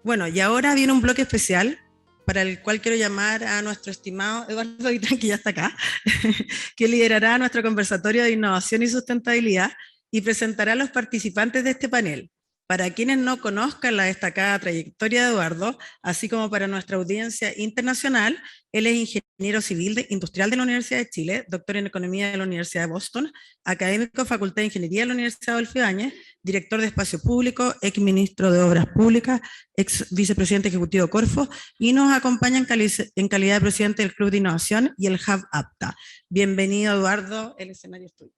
Bueno, y ahora viene un bloque especial para el cual quiero llamar a nuestro estimado Eduardo Vitán, que ya está acá, que liderará nuestro conversatorio de innovación y sustentabilidad y presentará a los participantes de este panel. Para quienes no conozcan la destacada trayectoria de Eduardo, así como para nuestra audiencia internacional, él es ingeniero civil industrial de la Universidad de Chile, doctor en economía de la Universidad de Boston, académico Facultad de Ingeniería de la Universidad Adolfo Ibáñez, director de Espacio Público, ex ministro de Obras Públicas, ex vicepresidente ejecutivo Corfo, y nos acompaña en calidad de presidente del Club de Innovación y el Hub APTA. Bienvenido, Eduardo, el escenario es tuyo.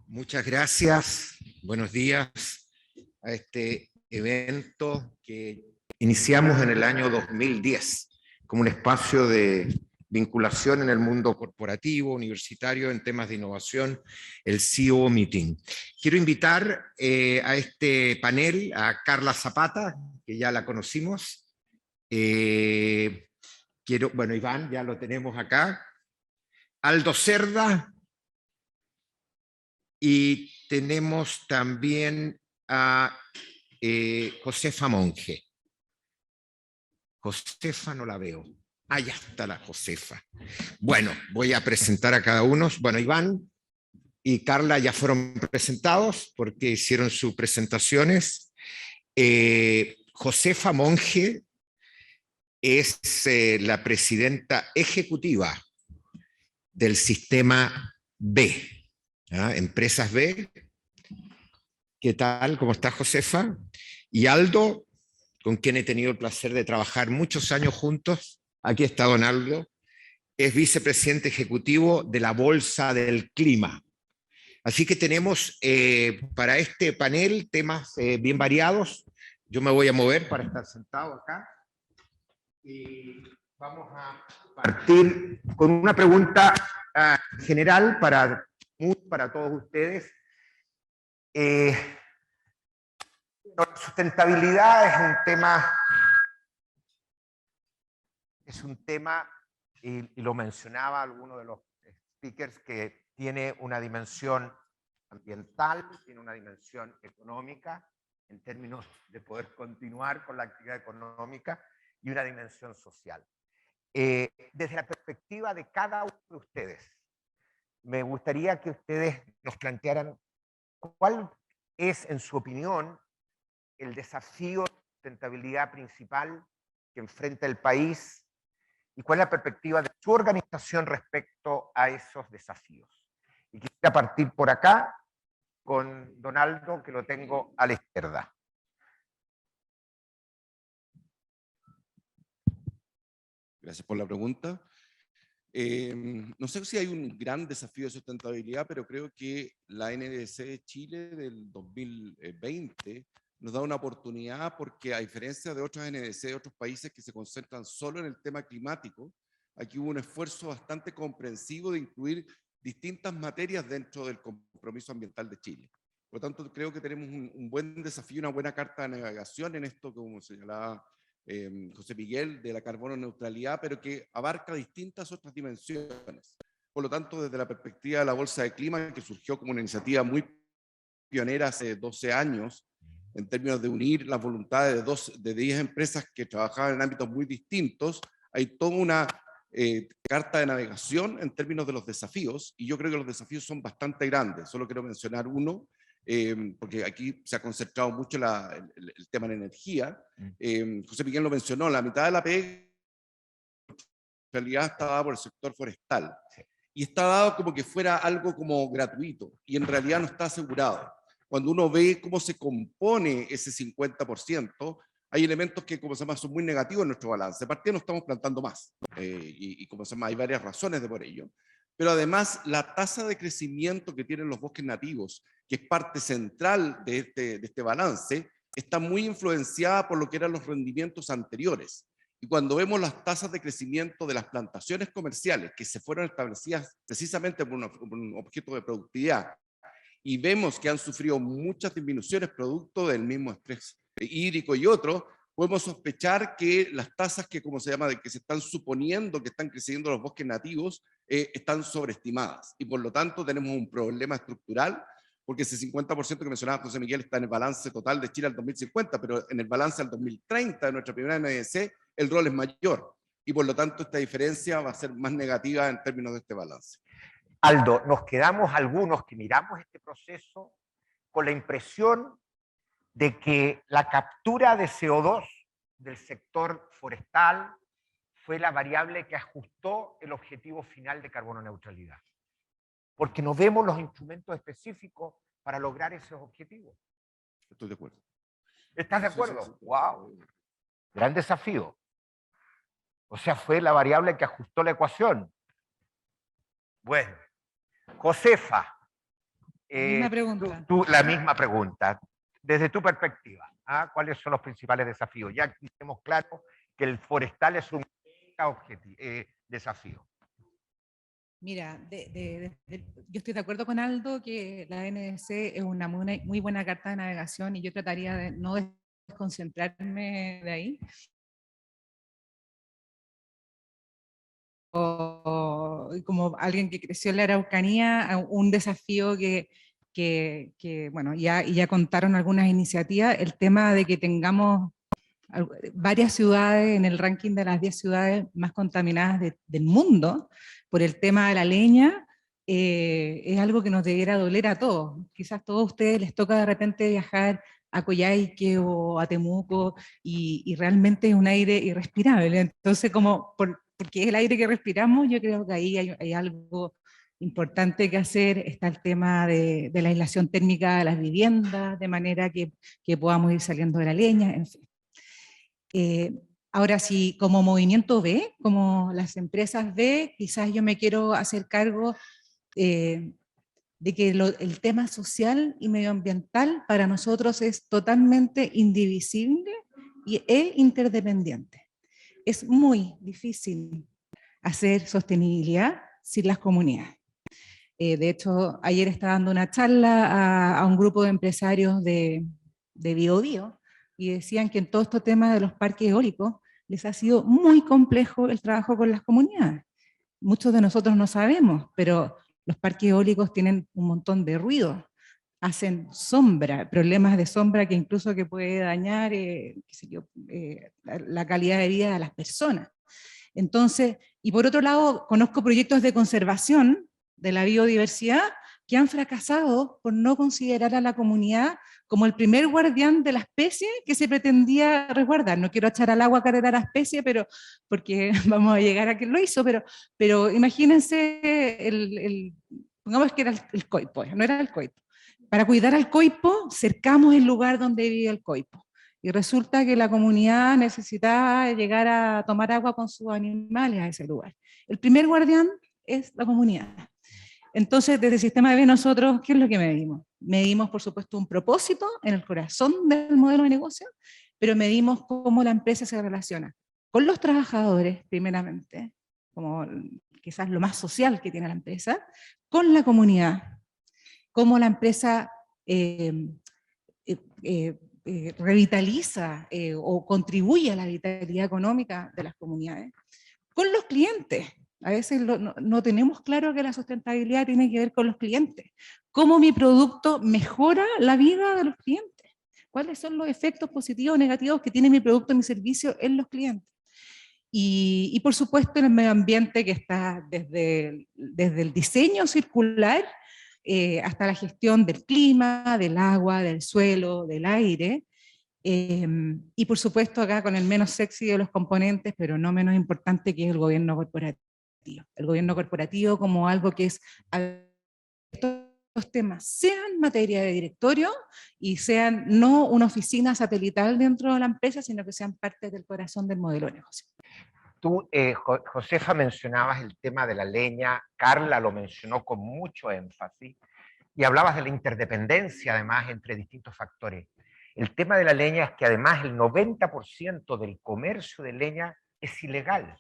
Muchas gracias, buenos días a este evento que iniciamos en el año 2010 como un espacio de vinculación en el mundo corporativo, universitario, en temas de innovación, el CEO Meeting. Quiero invitar a este panel a Carla Zapata, que ya la conocimos. Bueno, Iván, ya lo tenemos acá. Aldo Cerda. Y tenemos también a Josefa Monge. Josefa no la veo. Ah, ya está la Josefa. Bueno, voy a presentar a cada uno. Bueno, Iván y Carla ya fueron presentados porque hicieron sus presentaciones. Josefa Monge es la presidenta ejecutiva del sistema B. Empresas B. ¿Qué tal? ¿Cómo está Josefa? Y Aldo, con quien he tenido el placer de trabajar muchos años juntos. Aquí está don Aldo. Es vicepresidente ejecutivo de la Bolsa del Clima. Así que tenemos para este panel temas bien variados. Yo me voy a mover para estar sentado acá. Y vamos a partir con una pregunta general para todos ustedes. La sustentabilidad es un tema, y lo mencionaba alguno de los speakers, que tiene una dimensión ambiental, tiene una dimensión económica, en términos de poder continuar con la actividad económica, y una dimensión social. Desde la perspectiva de cada uno de ustedes, me gustaría que ustedes nos plantearan cuál es, en su opinión, el desafío de sustentabilidad principal que enfrenta el país y cuál es la perspectiva de su organización respecto a esos desafíos. Y quisiera partir por acá con don Aldo, que lo tengo a la izquierda. Gracias por la pregunta. No sé si hay un gran desafío de sustentabilidad, pero creo que la NDC de Chile del 2020 nos da una oportunidad porque, a diferencia de otras NDC de otros países que se concentran solo en el tema climático, aquí hubo un esfuerzo bastante comprensivo de incluir distintas materias dentro del compromiso ambiental de Chile. Por lo tanto, creo que tenemos un buen desafío, una buena carta de navegación en esto, como señalaba José Miguel, de la carbono neutralidad, pero que abarca distintas otras dimensiones. Por lo tanto, desde la perspectiva de la Bolsa de Clima, que surgió como una iniciativa muy pionera hace 12 años, en términos de unir las voluntades de 10 empresas que trabajaban en ámbitos muy distintos, hay toda una carta de navegación en términos de los desafíos, y yo creo que los desafíos son bastante grandes. Solo quiero mencionar uno, porque aquí se ha concentrado mucho el tema de la energía. José Miguel lo mencionó, la mitad de la pega en realidad está dada por el sector forestal, y está dado como que fuera algo como gratuito, y en realidad no está asegurado. Cuando uno ve cómo se compone ese 50%, hay elementos que, como se llama, son muy negativos en nuestro balance. De partida no estamos plantando más, y como se llama, hay varias razones de por ello. Pero además, la tasa de crecimiento que tienen los bosques nativos, que es parte central de este balance, está muy influenciada por lo que eran los rendimientos anteriores. Y cuando vemos las tasas de crecimiento de las plantaciones comerciales, que se fueron establecidas precisamente por un objeto de productividad, y vemos que han sufrido muchas disminuciones producto del mismo estrés hídrico y otro, podemos sospechar que las tasas que, como se llama, de que se están suponiendo que están creciendo los bosques nativos, están sobreestimadas, y por lo tanto tenemos un problema estructural, porque ese 50% que mencionaba José Miguel está en el balance total de Chile al 2050, pero en el balance al 2030 de nuestra primera NDC, el rol es mayor, y por lo tanto esta diferencia va a ser más negativa en términos de este balance. Aldo, nos quedamos algunos que miramos este proceso con la impresión de que la captura de CO2 del sector forestal fue la variable que ajustó el objetivo final de carbono neutralidad. Porque no vemos los instrumentos específicos para lograr esos objetivos. Estoy de acuerdo. ¿Estás de acuerdo? Sí. ¡Wow! Gran desafío. O sea, fue la variable que ajustó la ecuación. Bueno, Josefa. La misma pregunta. La misma pregunta. Desde tu perspectiva, ¿cuáles son los principales desafíos? Ya tenemos claro que el forestal es un desafío. Mira, yo estoy de acuerdo con Aldo que la NDC es una muy buena carta de navegación y yo trataría de no desconcentrarme de ahí. Como alguien que creció en la Araucanía, un desafío que bueno, ya contaron algunas iniciativas, el tema de que tengamos varias ciudades en el ranking de las 10 ciudades más contaminadas del mundo por el tema de la leña, es algo que nos debiera doler a todos. Quizás a todos ustedes les toca de repente viajar a Coyhaique o a Temuco y realmente es un aire irrespirable. Entonces, porque es el aire que respiramos, yo creo que ahí hay algo importante que hacer. Está el tema de la aislación térmica de las viviendas, de manera que podamos ir saliendo de la leña, en fin. Ahora, si como movimiento B, como las empresas B, quizás yo me quiero hacer cargo de que el tema social y medioambiental para nosotros es totalmente indivisible e interdependiente. Es muy difícil hacer sostenibilidad sin las comunidades. De hecho, ayer estaba dando una charla a un grupo de empresarios de Biobío, y decían que en todo este tema de los parques eólicos les ha sido muy complejo el trabajo con las comunidades. Muchos de nosotros no sabemos, pero los parques eólicos tienen un montón de ruido, hacen sombra, problemas de sombra que incluso que puede dañar la calidad de vida de las personas. Entonces, y por otro lado, conozco proyectos de conservación de la biodiversidad que han fracasado por no considerar a la comunidad como el primer guardián de la especie que se pretendía resguardar. No quiero echar al agua a carrera a la especie, pero, porque vamos a llegar a quien lo hizo, pero imagínense, pongamos que era el coipo, no era el coipo. Para cuidar al coipo, cercamos el lugar donde vive el coipo. Y resulta que la comunidad necesitaba llegar a tomar agua con sus animales a ese lugar. El primer guardián es la comunidad. Entonces, desde el sistema B nosotros, ¿qué es lo que medimos? Medimos, por supuesto, un propósito en el corazón del modelo de negocio, pero medimos cómo la empresa se relaciona con los trabajadores, primeramente, como quizás lo más social que tiene la empresa, con la comunidad, cómo la empresa revitaliza o contribuye a la vitalidad económica de las comunidades, con los clientes. A veces no tenemos claro que la sustentabilidad tiene que ver con los clientes. ¿Cómo mi producto mejora la vida de los clientes? ¿Cuáles son los efectos positivos o negativos que tiene mi producto o mi servicio en los clientes? Y por supuesto en el medio ambiente, que está desde el diseño circular hasta la gestión del clima, del agua, del suelo, del aire. Y por supuesto acá con el menos sexy de los componentes, pero no menos importante, que es el gobierno corporativo. El gobierno corporativo como algo que es estos temas, sean materia de directorio y sean no una oficina satelital dentro de la empresa, sino que sean parte del corazón del modelo de negocio. Tú, Josefa, mencionabas el tema de la leña, Carla lo mencionó con mucho énfasis, y hablabas de la interdependencia además entre distintos factores. El tema de la leña es que además el 90% del comercio de leña es ilegal.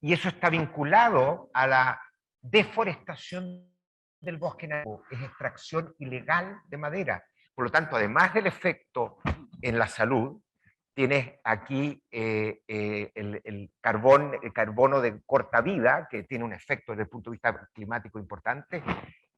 Y eso está vinculado a la deforestación del bosque nativo, es extracción ilegal de madera. Por lo tanto, además del efecto en la salud, tienes aquí el carbono de corta vida, que tiene un efecto desde el punto de vista climático importante,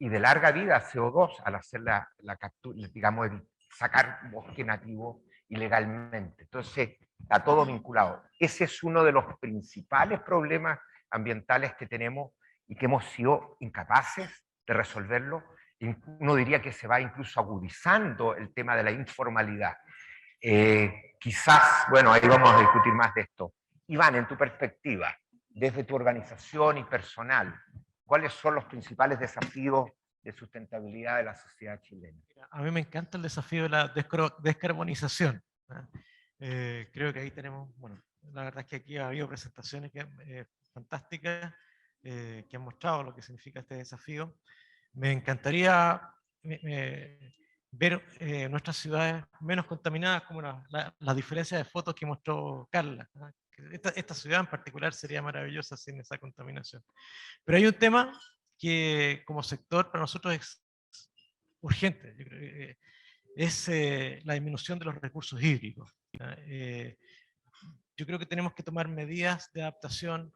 y de larga vida CO2 al hacer la captura, digamos, sacar bosque nativo ilegalmente. Entonces, está todo vinculado. Ese es uno de los principales problemas ambientales que tenemos y que hemos sido incapaces de resolverlo. Uno diría que se va incluso agudizando el tema de la informalidad. Quizás, bueno, ahí vamos a discutir más de esto. Iván, en tu perspectiva, desde tu organización y personal, ¿cuáles son los principales desafíos de sustentabilidad de la sociedad chilena? A mí me encanta el desafío de la descarbonización. Creo que ahí tenemos, bueno, la verdad es que aquí ha habido presentaciones fantásticas que han mostrado lo que significa este desafío. Me encantaría ver nuestras ciudades menos contaminadas, como la diferencia de fotos que mostró Carla. Esta ciudad en particular sería maravillosa sin esa contaminación. Pero hay un tema que como sector para nosotros es urgente. Yo creo que es la disminución de los recursos hídricos. Yo creo que tenemos que tomar medidas de adaptación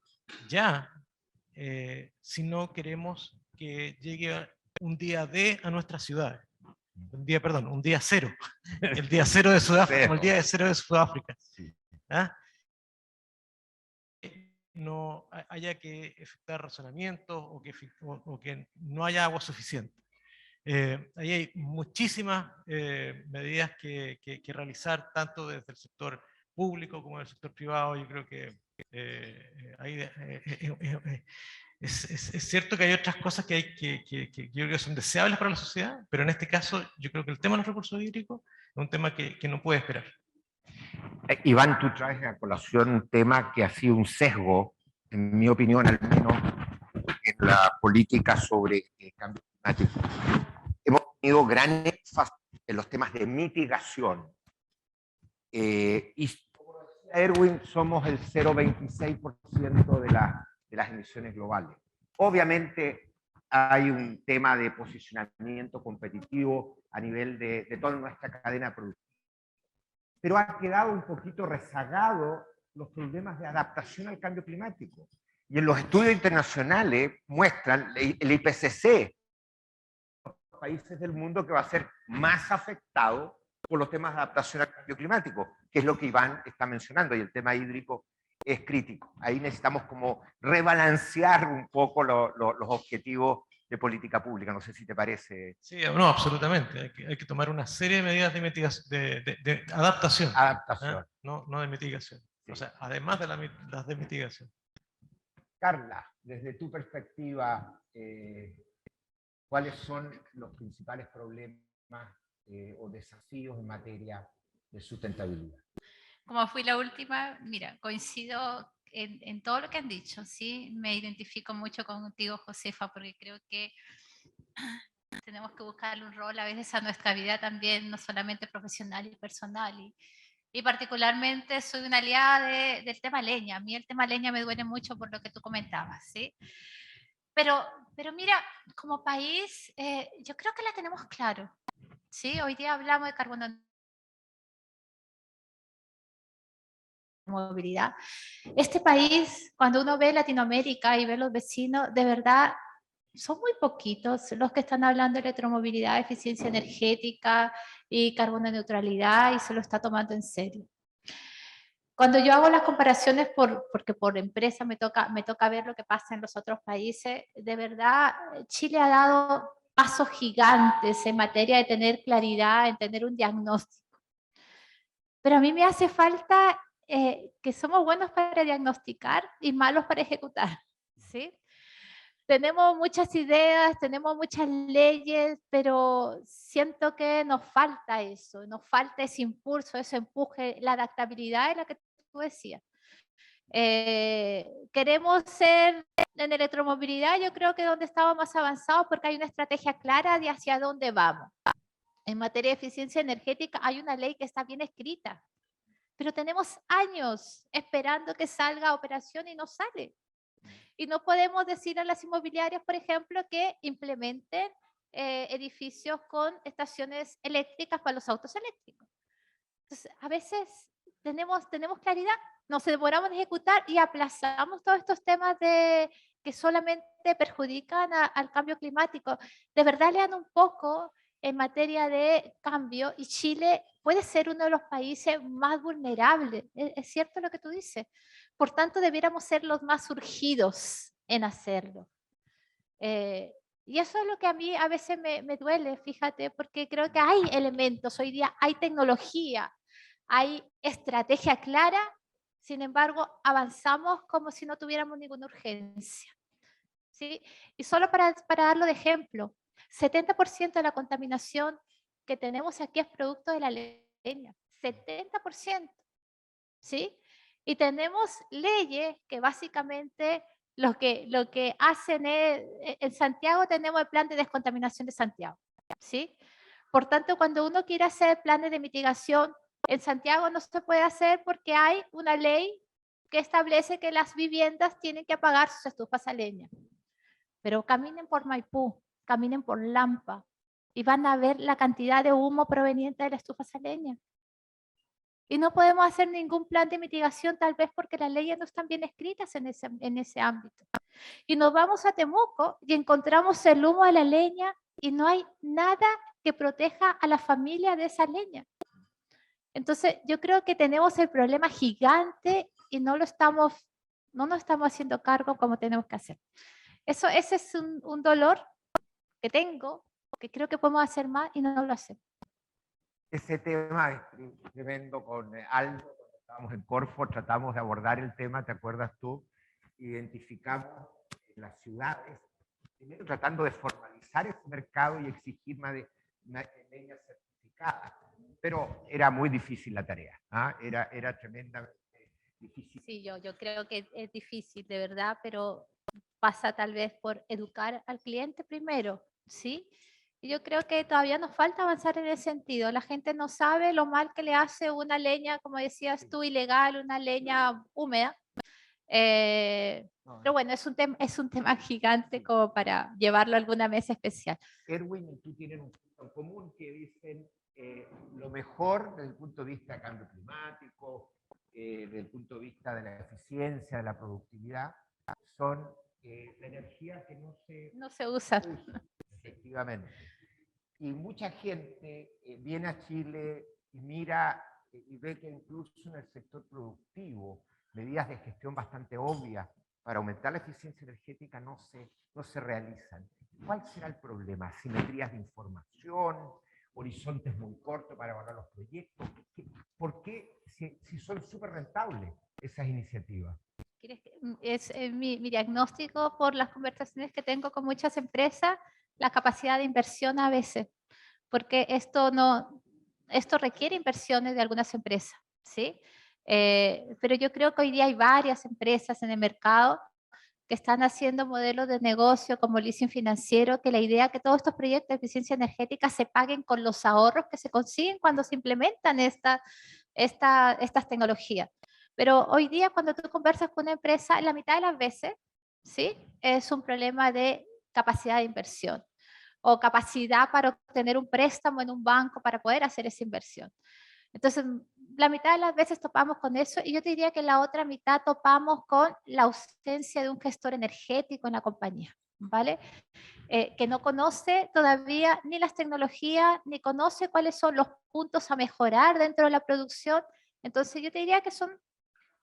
ya, si no queremos que llegue un día D a nuestras ciudades. Un día cero. El día cero de Sudáfrica, como el día de cero de Sudáfrica. ¿Ah? No haya que efectuar razonamientos o que no haya agua suficiente. Ahí hay muchísimas medidas que realizar, tanto desde el sector público como del sector privado. Yo creo que es cierto que hay otras cosas que yo creo que son deseables para la sociedad, pero en este caso yo creo que el tema de los recursos hídricos es un tema que no puede esperar. Iván, tú traes a colación un tema que ha sido un sesgo, en mi opinión al menos, en la política sobre el cambio climático. Hemos tenido gran énfasis en los temas de mitigación. Y como decía Erwin, somos el 0,26% de las emisiones globales. Obviamente hay un tema de posicionamiento competitivo a nivel de toda nuestra cadena productiva. Pero ha quedado un poquito rezagado los problemas de adaptación al cambio climático. Y en los estudios internacionales muestran el IPCC, los países del mundo que va a ser más afectado por los temas de adaptación al cambio climático, que es lo que Iván está mencionando, y el tema hídrico es crítico. Ahí necesitamos como rebalancear un poco los objetivos de política pública, no sé si te parece. Sí, no, absolutamente. Hay que tomar una serie de medidas de adaptación. Adaptación. No de mitigación. Sí. O sea, además de las de mitigación. Carla, desde tu perspectiva, ¿cuáles son los principales problemas o desafíos en materia de sustentabilidad? Como fui la última, mira, coincido en todo lo que han dicho, ¿sí? Me identifico mucho contigo, Josefa, porque creo que tenemos que buscarle un rol a veces a nuestra vida también, no solamente profesional y personal. Y particularmente soy una aliada del tema leña. A mí el tema leña me duele mucho por lo que tú comentabas, ¿sí? Pero mira, como país, yo creo que la tenemos claro, ¿sí? Hoy día hablamos de carbono movilidad. Este país, cuando uno ve Latinoamérica y ve los vecinos, de verdad son muy poquitos los que están hablando de electromovilidad, eficiencia energética y carbono neutralidad, y se lo está tomando en serio. Cuando yo hago las comparaciones, porque por empresa me toca ver lo que pasa en los otros países, de verdad Chile ha dado pasos gigantes en materia de tener claridad, en tener un diagnóstico. Pero a mí me hace falta que somos buenos para diagnosticar y malos para ejecutar, ¿sí? Tenemos muchas ideas, tenemos muchas leyes, pero siento que nos falta eso, nos falta ese impulso, ese empuje, la adaptabilidad de la que tú decías. Queremos ser en electromovilidad, yo creo que donde estamos más avanzados porque hay una estrategia clara de hacia dónde vamos. En materia de eficiencia energética hay una ley que está bien escrita, pero tenemos años esperando que salga a operación y no sale. Y no podemos decir a las inmobiliarias, por ejemplo, que implementen edificios con estaciones eléctricas para los autos eléctricos. Entonces, a veces tenemos claridad, nos demoramos en ejecutar y aplazamos todos estos temas de que solamente perjudican al cambio climático. De verdad lean un poco en materia de cambio y Chile puede ser uno de los países más vulnerables. Es cierto lo que tú dices. Por tanto, debiéramos ser los más urgidos en hacerlo. Y eso es lo que a mí a veces me duele, fíjate, porque creo que hay elementos, hoy día hay tecnología, hay estrategia clara, sin embargo, avanzamos como si no tuviéramos ninguna urgencia. ¿Sí? Y solo para darlo de ejemplo, 70% de la contaminación que tenemos aquí es producto de la leña, 70%. ¿Sí? Y tenemos leyes que básicamente lo que hacen es, en Santiago tenemos el plan de descontaminación de Santiago, ¿sí? Por tanto, cuando uno quiere hacer planes de mitigación, en Santiago no se puede hacer porque hay una ley que establece que las viviendas tienen que apagar sus estufas a leña. Pero caminen por Maipú, caminen por Lampa y van a ver la cantidad de humo proveniente de la estufa a leña. Y no podemos hacer ningún plan de mitigación, tal vez porque las leyes no están bien escritas en ese ámbito. Y nos vamos a Temuco y encontramos el humo de la leña y no hay nada que proteja a la familia de esa leña. Entonces, yo creo que tenemos el problema gigante y no nos estamos haciendo cargo como tenemos que hacer. Ese es un dolor que tengo, que creo que podemos hacer más y no lo hacemos. Ese tema es tremendo. Con Aldo, cuando estábamos en Corfo, tratamos de abordar el tema, ¿te acuerdas tú? Identificamos las ciudades, primero tratando de formalizar ese mercado y exigir más de leña certificada, pero era muy difícil la tarea, ¿eh? Era tremendamente difícil. Sí, yo creo que es difícil, de verdad, pero pasa tal vez por educar al cliente primero, ¿sí? Y yo creo que todavía nos falta avanzar en ese sentido. La gente no sabe lo mal que le hace una leña, como decías tú, ilegal, una leña húmeda. Pero bueno, es un tema gigante como para llevarlo a alguna mesa especial. Erwin y tú tienen un punto en común que dicen lo mejor desde el punto de vista de cambio climático, desde el punto de vista de la eficiencia, de la productividad, son la energía que no se usa. Efectivamente. Y mucha gente viene a Chile y mira y ve que incluso en el sector productivo medidas de gestión bastante obvias para aumentar la eficiencia energética no se realizan. ¿Cuál será el problema? ¿Asimetrías de información? ¿Horizontes muy cortos para evaluar los proyectos? ¿Por qué si son súper rentables esas iniciativas? Es mi diagnóstico por las conversaciones que tengo con muchas empresas, la capacidad de inversión a veces, porque esto requiere inversiones de algunas empresas, ¿sí? Pero yo creo que hoy día hay varias empresas en el mercado que están haciendo modelos de negocio como leasing financiero, que la idea es que todos estos proyectos de eficiencia energética se paguen con los ahorros que se consiguen cuando se implementan estas tecnologías. Pero hoy día cuando tú conversas con una empresa, la mitad de las veces, ¿sí? Es un problema de capacidad de inversión o capacidad para obtener un préstamo en un banco para poder hacer esa inversión. Entonces, la mitad de las veces topamos con eso y yo te diría que la otra mitad topamos con la ausencia de un gestor energético en la compañía, ¿vale? Que no conoce todavía ni las tecnologías, ni conoce cuáles son los puntos a mejorar dentro de la producción. Entonces, yo te diría que son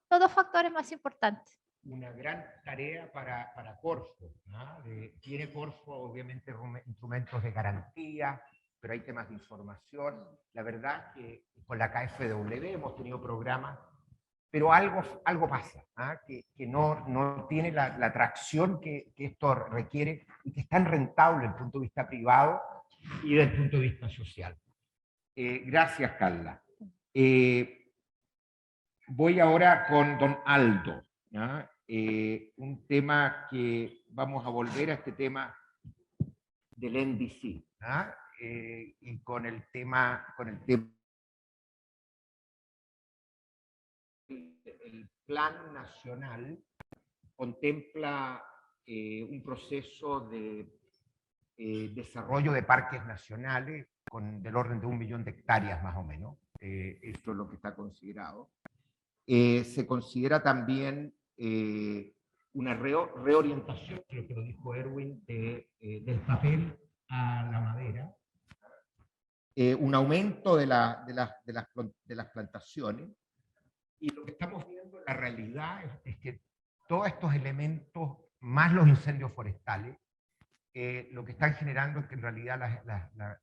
los dos factores más importantes. Una gran tarea para Corfo, ¿no? Tiene Corfo obviamente instrumentos de garantía, pero hay temas de información. La verdad que con la KfW hemos tenido programas, pero algo pasa, ¿eh? que no tiene la atracción que esto requiere y que es tan rentable desde el punto de vista privado y desde el punto de vista social. Gracias, Carla. Voy ahora con don Aldo, ¿no? Un tema que vamos a volver a este tema del NDC, ¿no? Y con el tema el plan nacional contempla un proceso de desarrollo de parques nacionales del orden de 1 millón de hectáreas más o menos. Esto es lo que está considerado. Se considera también una reorientación, creo que lo dijo Erwin, del papel a la madera, un aumento de las plantaciones, y lo que estamos viendo en la realidad es que todos estos elementos, más los incendios forestales, lo que están generando es que en realidad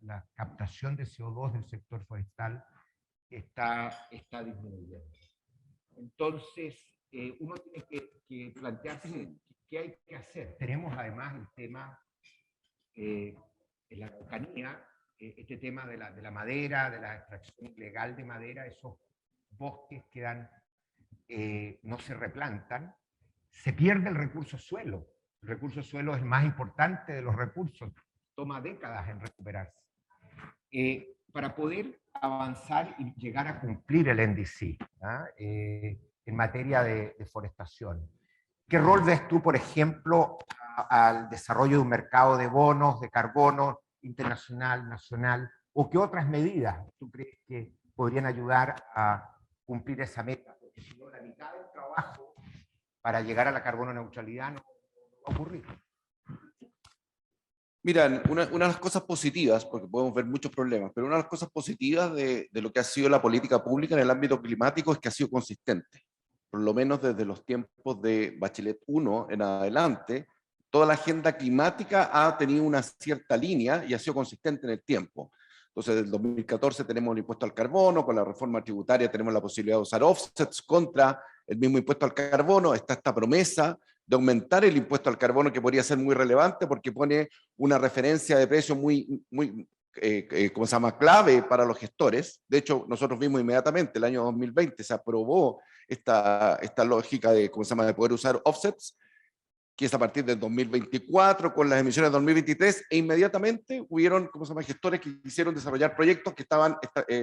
la captación de CO2 del sector forestal está disminuyendo. Entonces, uno tiene que plantearse qué hay que hacer. Tenemos además el tema en la Araucanía, este tema de la madera, de la extracción ilegal de madera, esos bosques quedan, no se replantan, se pierde el recurso suelo. El recurso suelo es el más importante de los recursos, toma décadas en recuperarse. Para poder avanzar y llegar a cumplir el NDC en materia de deforestación. ¿Qué rol ves tú, por ejemplo, al desarrollo de un mercado de bonos, de carbono internacional, nacional, o qué otras medidas tú crees que podrían ayudar a cumplir esa meta? Porque si no, la mitad del trabajo para llegar a la carbono neutralidad no va a ocurrir. Mira, una de las cosas positivas, porque podemos ver muchos problemas, pero una de las cosas positivas de lo que ha sido la política pública en el ámbito climático es que ha sido consistente. Por lo menos desde los tiempos de Bachelet 1 en adelante, toda la agenda climática ha tenido una cierta línea y ha sido consistente en el tiempo. Entonces, desde el 2014 tenemos el impuesto al carbono, con la reforma tributaria tenemos la posibilidad de usar offsets contra el mismo impuesto al carbono, está esta promesa de aumentar el impuesto al carbono que podría ser muy relevante porque pone una referencia de precio muy ¿cómo se llama?, clave para los gestores. De hecho, nosotros vimos inmediatamente, el año 2020 se aprobó esta lógica de, ¿cómo se llama?, de poder usar offsets, que es a partir del 2024 con las emisiones de 2023, e inmediatamente hubieron, ¿cómo se llama?, gestores que quisieron desarrollar proyectos que estaban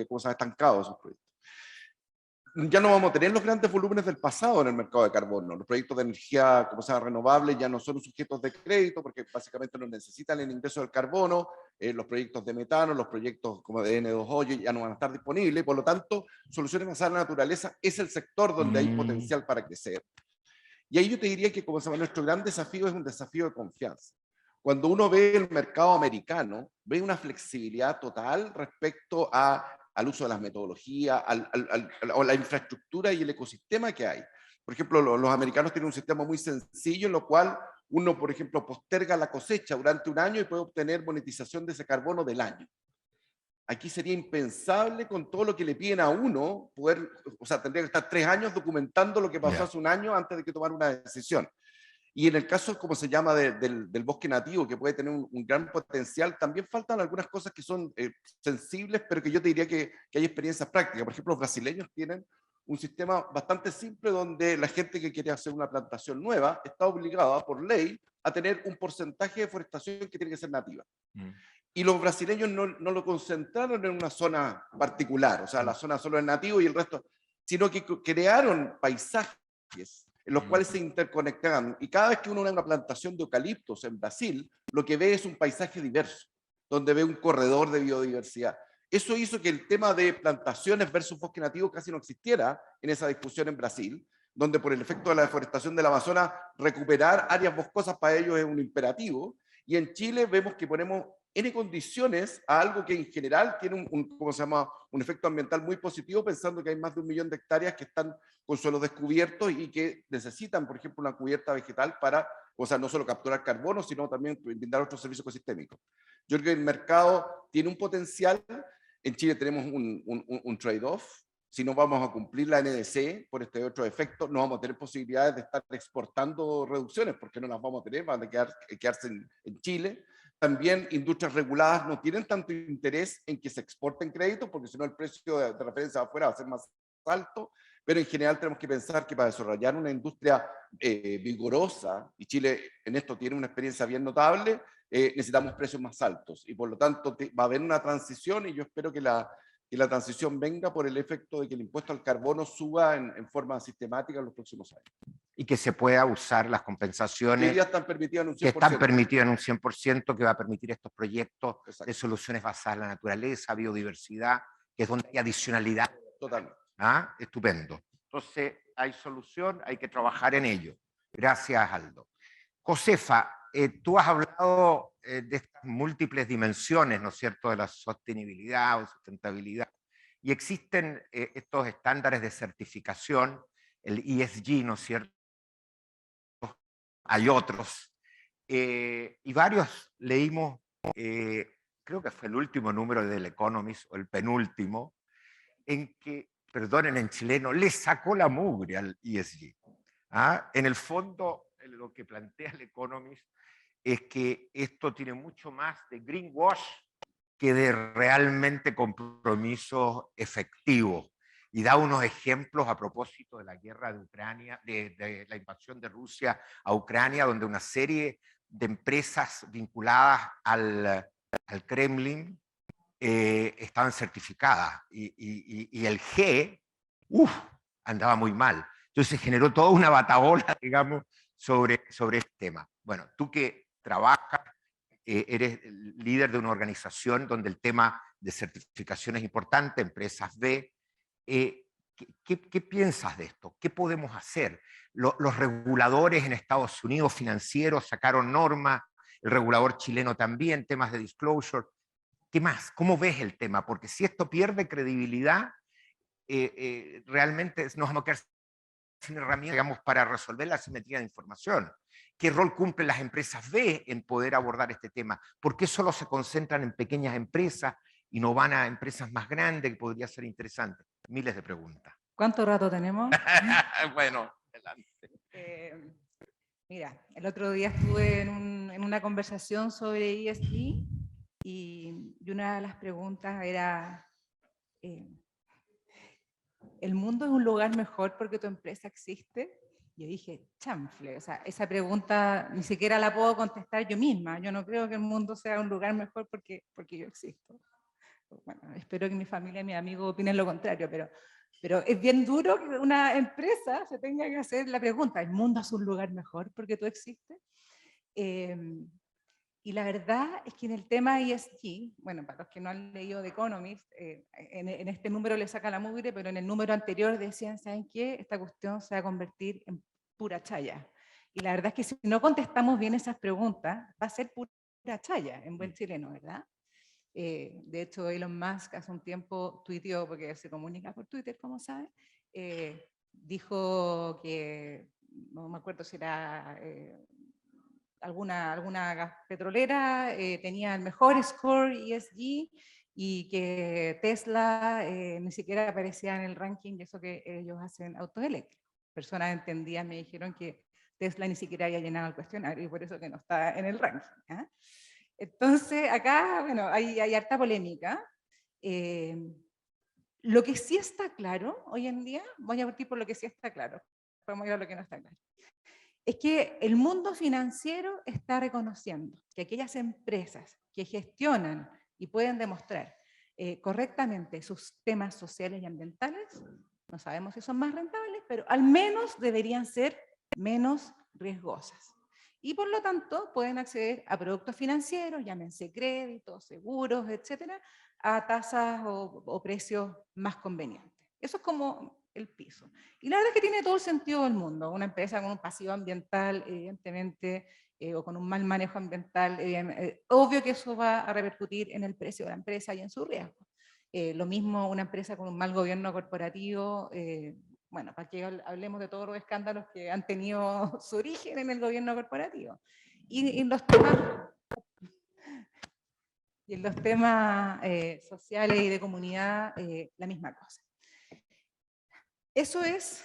¿cómo se llama?, estancados esos proyectos. Ya no vamos a tener los grandes volúmenes del pasado en el mercado de carbono. Los proyectos de energía, como sea, renovable ya no son sujetos de crédito porque básicamente no necesitan el ingreso del carbono. Los proyectos de metano, los proyectos como de N2O ya no van a estar disponibles. Por lo tanto, soluciones basadas en la naturaleza es el sector donde hay potencial para crecer. Y ahí yo te diría que, como se llama, nuestro gran desafío es un desafío de confianza. Cuando uno ve el mercado americano, ve una flexibilidad total respecto al uso de las metodologías, a la infraestructura y el ecosistema que hay. Por ejemplo, los americanos tienen un sistema muy sencillo en lo cual uno, por ejemplo, posterga la cosecha durante un año y puede obtener monetización de ese carbono del año. Aquí sería impensable con todo lo que le piden a uno poder, o sea, tendría que estar 3 años documentando lo que pasó hace un año antes de que tomar una decisión. Y en el caso, como se llama, del bosque nativo, que puede tener un gran potencial, también faltan algunas cosas que son sensibles, pero que yo te diría que hay experiencias prácticas. Por ejemplo, los brasileños tienen un sistema bastante simple donde la gente que quiere hacer una plantación nueva está obligada por ley a tener un porcentaje de forestación que tiene que ser nativa. Y los brasileños no lo concentraron en una zona particular, o sea, la zona solo es nativo y el resto, sino que crearon paisajes en los cuales se interconectaban. Y cada vez que uno ve una plantación de eucaliptos en Brasil, lo que ve es un paisaje diverso, donde ve un corredor de biodiversidad. Eso hizo que el tema de plantaciones versus bosque nativo casi no existiera en esa discusión en Brasil, donde por el efecto de la deforestación del Amazonas, recuperar áreas boscosas para ellos es un imperativo. Y en Chile vemos que ponemos N condiciones a algo que en general tiene ¿cómo se llama?, un efecto ambiental muy positivo, pensando que hay más de 1 millón de hectáreas que están con suelos descubiertos y que necesitan, por ejemplo, una cubierta vegetal para, o sea, no solo capturar carbono, sino también brindar otros servicios ecosistémicos. Yo creo que el mercado tiene un potencial. En Chile tenemos un trade-off. Si no vamos a cumplir la NDC por este otro efecto, no vamos a tener posibilidades de estar exportando reducciones, porque no las vamos a tener, van a quedarse en Chile. También industrias reguladas no tienen tanto interés en que se exporten créditos, porque si no el precio de referencia afuera va a ser más alto, pero en general tenemos que pensar que para desarrollar una industria vigorosa, y Chile en esto tiene una experiencia bien notable, necesitamos precios más altos, y por lo tanto va a haber una transición, y yo espero que la transición venga por el efecto de que el impuesto al carbono suba en forma sistemática en los próximos años. Y que se pueda usar las compensaciones que ya están permitidas en un 100%. Que están permitidas en un 100%, que va a permitir estos proyectos. Exacto. De soluciones basadas en la naturaleza, biodiversidad, que es donde hay adicionalidad. Totalmente. ¿Ah? Estupendo. Entonces, hay solución, hay que trabajar en ello. Gracias, Aldo. Josefa, tú has hablado de estas múltiples dimensiones, ¿no es cierto?, de la sostenibilidad o sustentabilidad. Y existen estos estándares de certificación, el ESG, ¿no es cierto? Hay otros. Y varios leímos, creo que fue el último número del Economist, o el penúltimo, en que, perdonen en chileno, le sacó la mugre al ESG. ¿Ah? En el fondo, lo que plantea el Economist es que esto tiene mucho más de greenwash que de realmente compromisos efectivos. Y da unos ejemplos a propósito de la guerra de Ucrania, de la invasión de Rusia a Ucrania, donde una serie de empresas vinculadas al Kremlin estaban certificadas. Y el G, andaba muy mal. Entonces generó toda una batahola, digamos, sobre este tema. Bueno, tú que trabajas, eres líder de una organización donde el tema de certificación es importante, Empresas B. ¿Qué piensas de esto? ¿Qué podemos hacer? Los reguladores en Estados Unidos financieros sacaron normas, el regulador chileno también, temas de disclosure. ¿Qué más? ¿Cómo ves el tema? Porque si esto pierde credibilidad, realmente nos vamos a quedar sin herramientas, digamos, para resolver la asimetría de información. ¿Qué rol cumplen las empresas B en poder abordar este tema? ¿Por qué solo se concentran en pequeñas empresas y no van a empresas más grandes, que podría ser interesante? Miles de preguntas. ¿Cuánto rato tenemos? Bueno, adelante. Mira, el otro día estuve en una conversación sobre ESG y una de las preguntas era, ¿el mundo es un lugar mejor porque tu empresa existe? Yo dije, chanfle, o sea, esa pregunta ni siquiera la puedo contestar yo misma. Yo no creo que el mundo sea un lugar mejor porque yo existo. Bueno, espero que mi familia y mis amigos opinen lo contrario, pero es bien duro que una empresa se tenga que hacer la pregunta, ¿el mundo es un lugar mejor porque tú existes? Y la verdad es que en el tema ESG, bueno, para los que no han leído The Economist, en este número le saca la mugre, pero en el número anterior decían, ¿saben qué? Esta cuestión se va a convertir en pura chaya. Y la verdad es que si no contestamos bien esas preguntas, va a ser pura chaya, en buen chileno, ¿verdad? De hecho, Elon Musk hace un tiempo tuiteó, porque se comunica por Twitter, como sabe, dijo que, no me acuerdo si era alguna gas petrolera, tenía el mejor score ESG y que Tesla ni siquiera aparecía en el ranking de eso que ellos hacen autos eléctricos. Personas entendidas me dijeron que Tesla ni siquiera había llenado el cuestionario y por eso que no está en el ranking. ¿Eh? Entonces, acá, bueno, hay harta polémica. Lo que sí está claro hoy en día, voy a partir por lo que sí está claro, vamos a ir a lo que no está claro, es que el mundo financiero está reconociendo que aquellas empresas que gestionan y pueden demostrar correctamente sus temas sociales y ambientales, no sabemos si son más rentables, pero al menos deberían ser menos riesgosas. Y por lo tanto pueden acceder a productos financieros, llámense créditos, seguros, etcétera, a tasas o precios más convenientes. Eso es como el piso. Y la verdad es que tiene todo el sentido del mundo. Una empresa con un pasivo ambiental, evidentemente, o con un mal manejo ambiental, obvio que eso va a repercutir en el precio de la empresa y en su riesgo. Lo mismo una empresa con un mal gobierno corporativo, bueno, para que hablemos de todos los escándalos que han tenido su origen en el gobierno corporativo. Y en los temas, sociales y de comunidad, la misma cosa. Eso es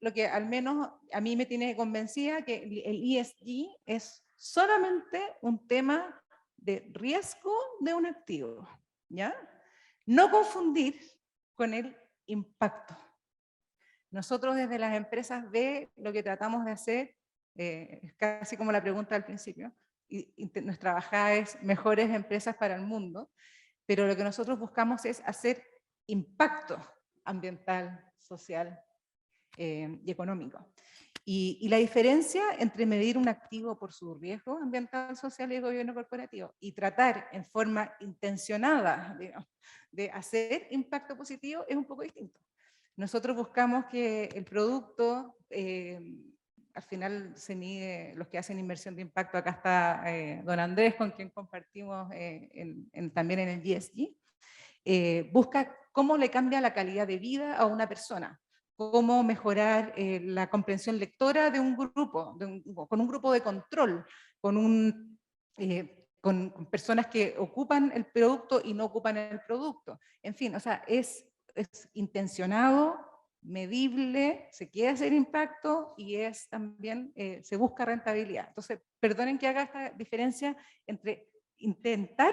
lo que al menos a mí me tiene convencida, que el ESG es solamente un tema de riesgo de un activo, ¿ya? No confundir con el impacto. Nosotros desde las empresas B lo que tratamos de hacer, es casi como la pregunta al principio, nuestra bajada es mejores empresas para el mundo, pero lo que nosotros buscamos es hacer impacto ambiental, social y económico. Y la diferencia entre medir un activo por su riesgo ambiental, social y de gobierno corporativo y tratar en forma intencionada, digamos, de hacer impacto positivo es un poco distinto. Nosotros buscamos que el producto al final se mide los que hacen inversión de impacto. Acá está don Andrés, con quien compartimos también en el ESG. Busca cómo le cambia la calidad de vida a una persona, cómo mejorar la comprensión lectora de un grupo, con un grupo de control, con personas que ocupan el producto y no ocupan el producto. En fin, o sea, es intencionado, medible, se quiere hacer impacto y es también, se busca rentabilidad. Entonces, perdonen que haga esta diferencia entre intentar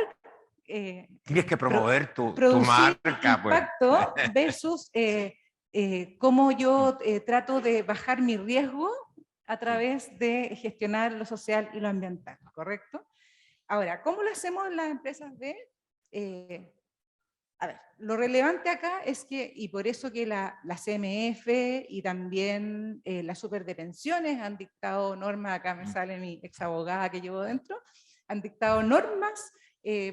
tienes que promover tu producir marca, pues. impacto versus cómo yo trato de bajar mi riesgo a través de gestionar lo social y lo ambiental, ¿correcto? Ahora, ¿cómo lo hacemos en las empresas B? A ver, lo relevante acá es que, y por eso que la CMF y también la Super de Pensiones han dictado normas, acá me sale mi ex abogada que llevo dentro, han dictado normas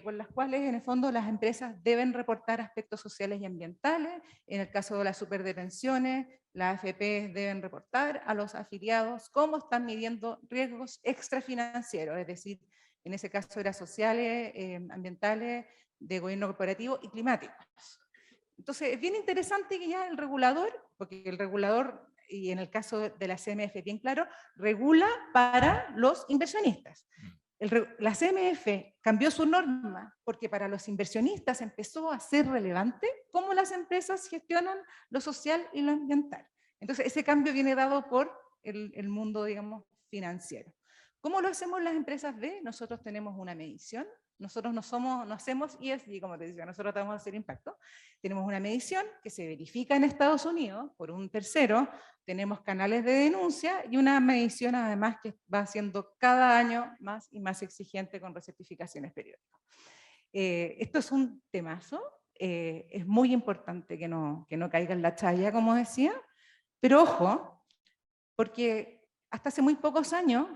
por las cuales en el fondo las empresas deben reportar aspectos sociales y ambientales. En el caso de la Super de Pensiones, las AFP deben reportar a los afiliados cómo están midiendo riesgos extrafinancieros, es decir, en ese caso eran sociales, ambientales, de gobierno corporativo y climáticos. Entonces, es bien interesante que ya el regulador, porque el regulador, y en el caso de la CMF, bien claro, regula para los inversionistas. La CMF cambió su norma porque para los inversionistas empezó a ser relevante cómo las empresas gestionan lo social y lo ambiental. Entonces, ese cambio viene dado por el mundo, digamos, financiero. ¿Cómo lo hacemos las empresas B? Nosotros tenemos una medición. Nosotros no hacemos ESG, como te decía, nosotros tratamos de hacer impacto. Tenemos una medición que se verifica en Estados Unidos por un tercero, tenemos canales de denuncia y una medición además que va siendo cada año más y más exigente con recertificaciones periódicas. Esto es un temazo, es muy importante que no caiga en la chaya, como decía, pero ojo, porque hasta hace muy pocos años,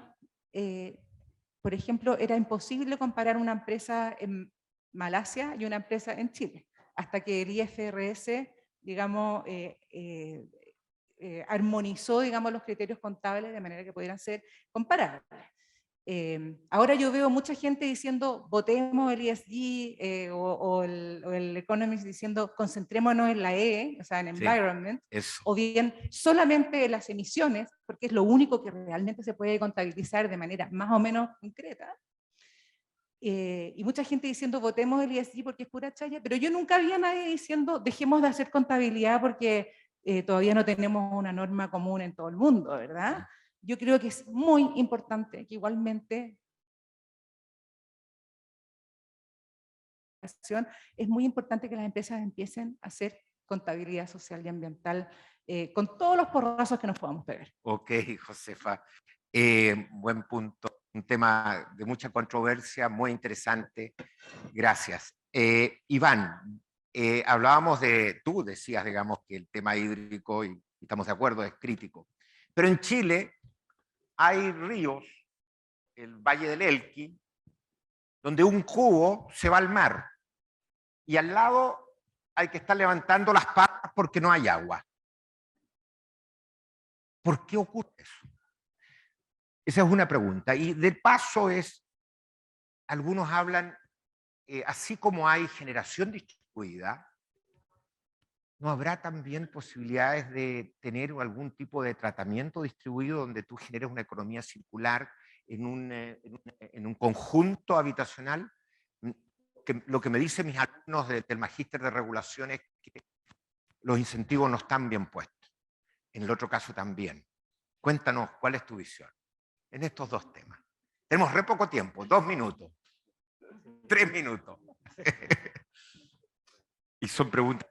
por ejemplo, era imposible comparar una empresa en Malasia y una empresa en Chile, hasta que el IFRS, digamos, armonizó, digamos, los criterios contables de manera que pudieran ser comparables. Ahora yo veo mucha gente diciendo votemos el ESG o el Economist diciendo concentrémonos en la E, o sea, en Environment, Eso. o bien solamente en las emisiones, porque es lo único que realmente se puede contabilizar de manera más o menos concreta. Y mucha gente diciendo votemos el ESG porque es pura chaya, pero yo nunca vi a nadie diciendo dejemos de hacer contabilidad porque todavía no tenemos una norma común en todo el mundo, ¿verdad? Yo creo que es muy importante que igualmente es muy importante que las empresas empiecen a hacer contabilidad social y ambiental con todos los porrazos que nos podamos pegar. Ok, Josefa. Buen punto. Un tema de mucha controversia, muy interesante. Gracias. Iván, hablábamos tú decías, digamos, que el tema hídrico, y estamos de acuerdo, es crítico. Pero en Chile hay ríos, el Valle del Elqui, donde un cubo se va al mar y al lado hay que estar levantando las patas porque no hay agua. ¿Por qué ocurre eso? Esa es una pregunta. Y de paso algunos hablan, así como hay generación distribuida, ¿no habrá también posibilidades de tener algún tipo de tratamiento distribuido donde tú generes una economía circular en un conjunto habitacional? Lo que me dicen mis alumnos del Magíster de Regulación es que los incentivos no están bien puestos. En el otro caso también. Cuéntanos, ¿cuál es tu visión en estos dos temas? Tenemos re poco tiempo, 2 minutos, 3 minutos. Y son preguntas.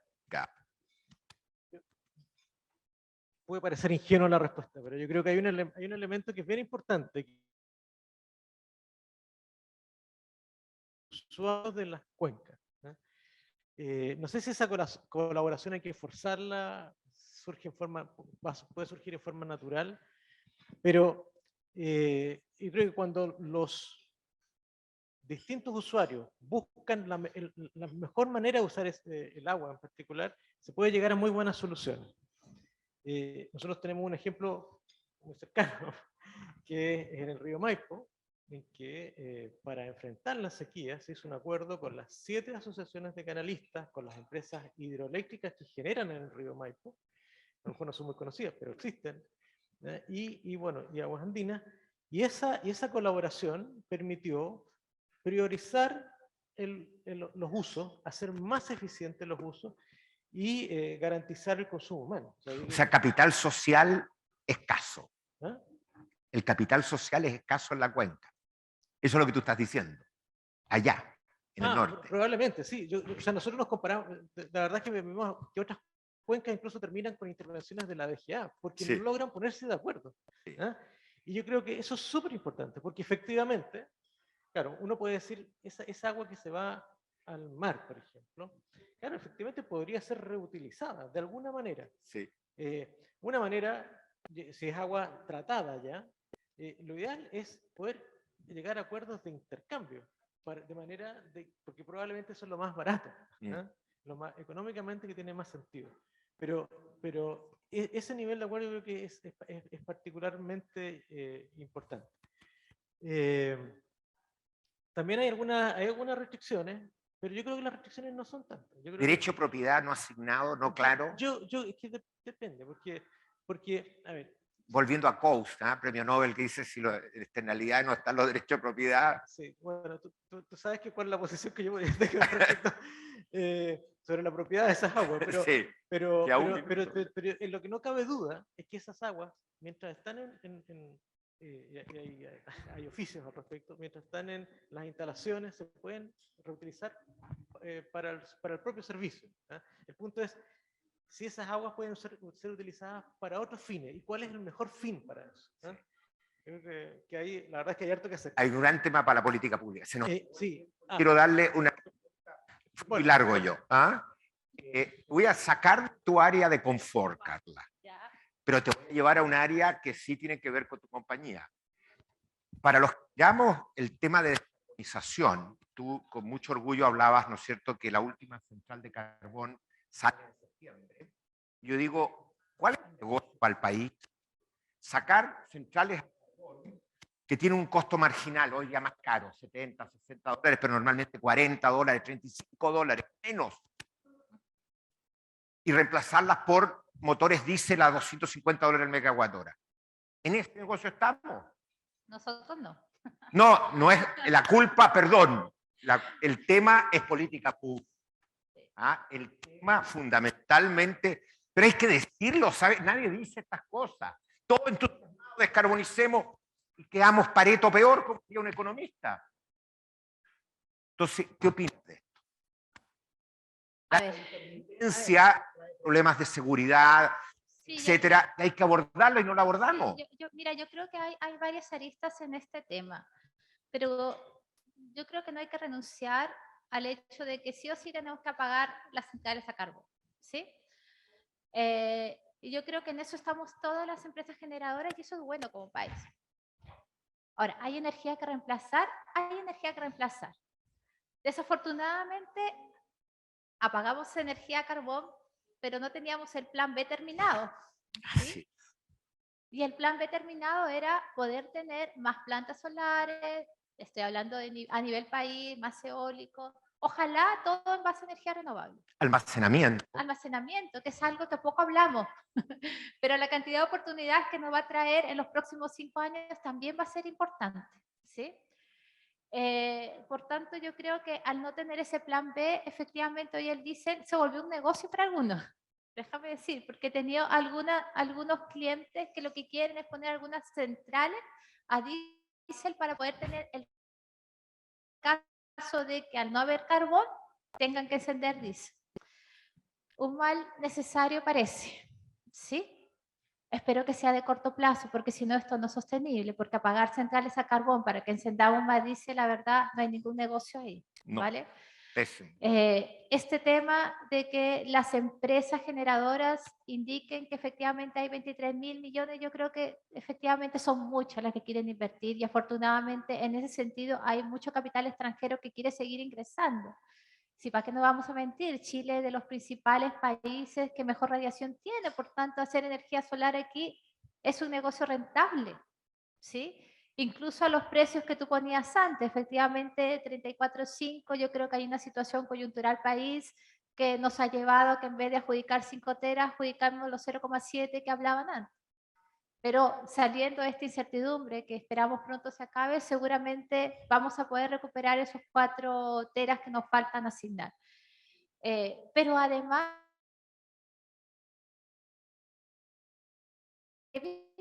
Puede parecer ingenua la respuesta, pero yo creo que hay un elemento que es bien importante. Usuarios de las cuencas. No sé si esa colaboración hay que forzarla, puede surgir en forma natural, pero yo creo que cuando los distintos usuarios buscan la mejor manera de usar el agua en particular, se puede llegar a muy buenas soluciones. Nosotros tenemos un ejemplo muy cercano, que es en el río Maipo, en que para enfrentar la sequía se hizo un acuerdo con las 7 asociaciones de canalistas, con las empresas hidroeléctricas que generan en el río Maipo, a lo mejor no son muy conocidas, pero existen, y bueno, y Aguas Andinas, y esa colaboración permitió priorizar los usos, hacer más eficientes los usos y garantizar el consumo humano. O sea, capital social escaso. ¿Ah? El capital social es escaso en la cuenca. Eso es lo que tú estás diciendo. Allá, en el norte. Probablemente, sí. O sea, nosotros nos comparamos, la verdad es que vemos que otras cuencas incluso terminan con intervenciones de la DGA, porque Sí. no logran ponerse de acuerdo. Sí. Y yo creo que eso es súper importante, porque efectivamente, claro, uno puede decir, esa agua que se va al mar, por ejemplo, claro, efectivamente podría ser reutilizada de alguna manera. Sí. Una manera, si es agua tratada ya, lo ideal es poder llegar a acuerdos de intercambio, de manera porque probablemente eso es lo más barato, lo más económicamente que tiene más sentido. Pero ese nivel de acuerdo yo creo que es particularmente importante. También hay algunas restricciones, pero yo creo que las restricciones no son tantas. Derecho a propiedad no asignado, no claro. Es que depende, porque, a ver. Volviendo a Coase, premio Nobel, que dice si la externalidad no están los derechos de propiedad. Sí, bueno, tú sabes que cuál es la posición que yo voy a tener respecto sobre la propiedad de esas aguas, pero en lo que no cabe duda es que esas aguas, mientras están hay oficios al respecto, mientras están en las instalaciones se pueden reutilizar para el propio servicio. El punto es si esas aguas pueden ser utilizadas para otros fines y cuál es el mejor fin para eso. Creo que ahí, la verdad es que hay harto que hacer. Hay un gran tema para la política pública. Sí. Quiero darle una... Muy largo yo. Voy a sacar tu área de confort, Carla. Pero te voy a llevar a un área que sí tiene que ver con tu compañía. Para los que llamamos el tema de descarbonización, tú con mucho orgullo hablabas, ¿no es cierto?, que la última central de carbón sale en septiembre. Yo digo, ¿cuál es el negocio para el país? Sacar centrales que tienen un costo marginal, hoy ya más caro, 70, 60 dólares, pero normalmente 40 dólares, 35 dólares, menos. Y reemplazarlas por motores diésel a 250 dólares el megawatt hora. ¿En este negocio estamos? Nosotros no. No es la culpa, perdón. El tema es política pública. El tema fundamentalmente, pero hay que decirlo, ¿sabes? Nadie dice estas cosas. Todo entusiasmado, descarbonicemos y quedamos Pareto peor, como diría un economista. Entonces, ¿qué opinas de esto? La intermitencia, problemas de seguridad, etcétera, hay que abordarlo y no lo abordamos. Mira, yo creo que hay varias aristas en este tema, pero yo creo que no hay que renunciar al hecho de que sí o sí tenemos que apagar las centrales a carbón, ¿sí? Y yo creo que en eso estamos todas las empresas generadoras y eso es bueno como país. Ahora, ¿hay energía que reemplazar? Hay energía que reemplazar. Desafortunadamente, apagamos energía a carbón, pero no teníamos el plan B terminado. ¿Sí? Y el plan B terminado era poder tener más plantas solares, estoy hablando a nivel país, más eólico, ojalá todo en base a energía renovable. Almacenamiento. Almacenamiento, que es algo que poco hablamos, pero la cantidad de oportunidades que nos va a traer en los próximos 5 años también va a ser importante, ¿sí? Por tanto, yo creo que al no tener ese plan B, efectivamente hoy el diésel se volvió un negocio para algunos. Déjame decir, porque he tenido algunos clientes que lo que quieren es poner algunas centrales a diésel para poder tener el caso de que al no haber carbón tengan que encender diésel. Un mal necesario parece, ¿sí? Espero que sea de corto plazo, porque si no esto no es sostenible, porque apagar centrales a carbón para que encendamos más diésel, la verdad, no hay ningún negocio ahí, ¿vale? Este tema de que las empresas generadoras indiquen que efectivamente hay 23.000 millones, yo creo que efectivamente son muchas las que quieren invertir y afortunadamente en ese sentido hay mucho capital extranjero que quiere seguir ingresando. Si para qué no vamos a mentir, Chile es de los principales países que mejor radiación tiene, por tanto hacer energía solar aquí es un negocio rentable, ¿sí? Incluso a los precios que tú ponías antes, efectivamente 34.5, yo creo que hay una situación coyuntural país que nos ha llevado a que en vez de adjudicar 5 teras, adjudicamos los 0,7 que hablaban antes. Pero saliendo de esta incertidumbre que esperamos pronto se acabe, seguramente vamos a poder recuperar esos 4 teras que nos faltan asignar. Pero además,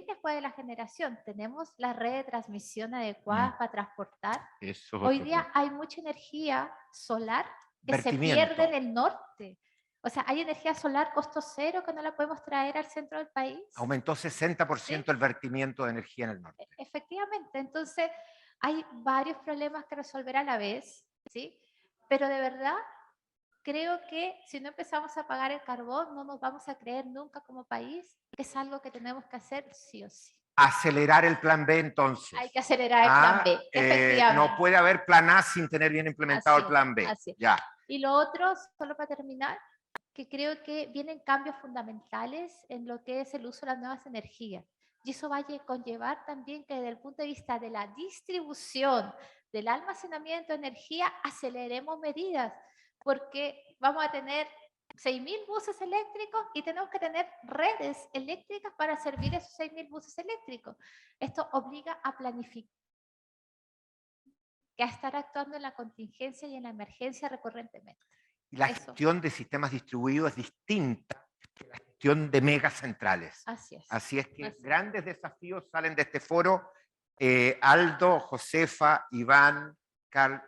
después de la generación, tenemos la red de transmisión adecuada para transportar. Eso es Hoy otro día tema. hay mucha energía solar que se Vertimiento. pierde en el norte. O sea, hay energía solar costo cero que no la podemos traer al centro del país. Aumentó 60% ¿Sí? el vertimiento de energía en el norte. Efectivamente, entonces hay varios problemas que resolver a la vez, ¿sí? Pero de verdad creo que si no empezamos a pagar el carbón, no nos vamos a creer nunca como país, que es algo que tenemos que hacer sí o sí. Acelerar el plan B entonces. Hay que acelerar el plan B, efectivamente. No puede haber plan A sin tener bien implementado Así el plan B. así es. Ya. Y lo otro, solo para terminar, que creo que vienen cambios fundamentales en lo que es el uso de las nuevas energías. Y eso va a conllevar también que desde el punto de vista de la distribución, del almacenamiento de energía, aceleremos medidas, porque vamos a tener 6.000 buses eléctricos y tenemos que tener redes eléctricas para servir esos 6.000 buses eléctricos. Esto obliga a planificar, a estar actuando en la contingencia y en la emergencia recurrentemente. Y la Eso. gestión de sistemas distribuidos es distinta que la gestión de megacentrales. Así es. Así es que Así es. grandes desafíos salen de este foro. Aldo, Josefa, Iván, Carl,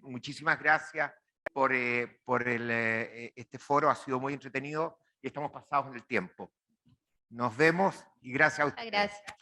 muchísimas gracias por este foro. Ha sido muy entretenido y estamos pasados en el tiempo. Nos vemos y gracias a ustedes. Gracias.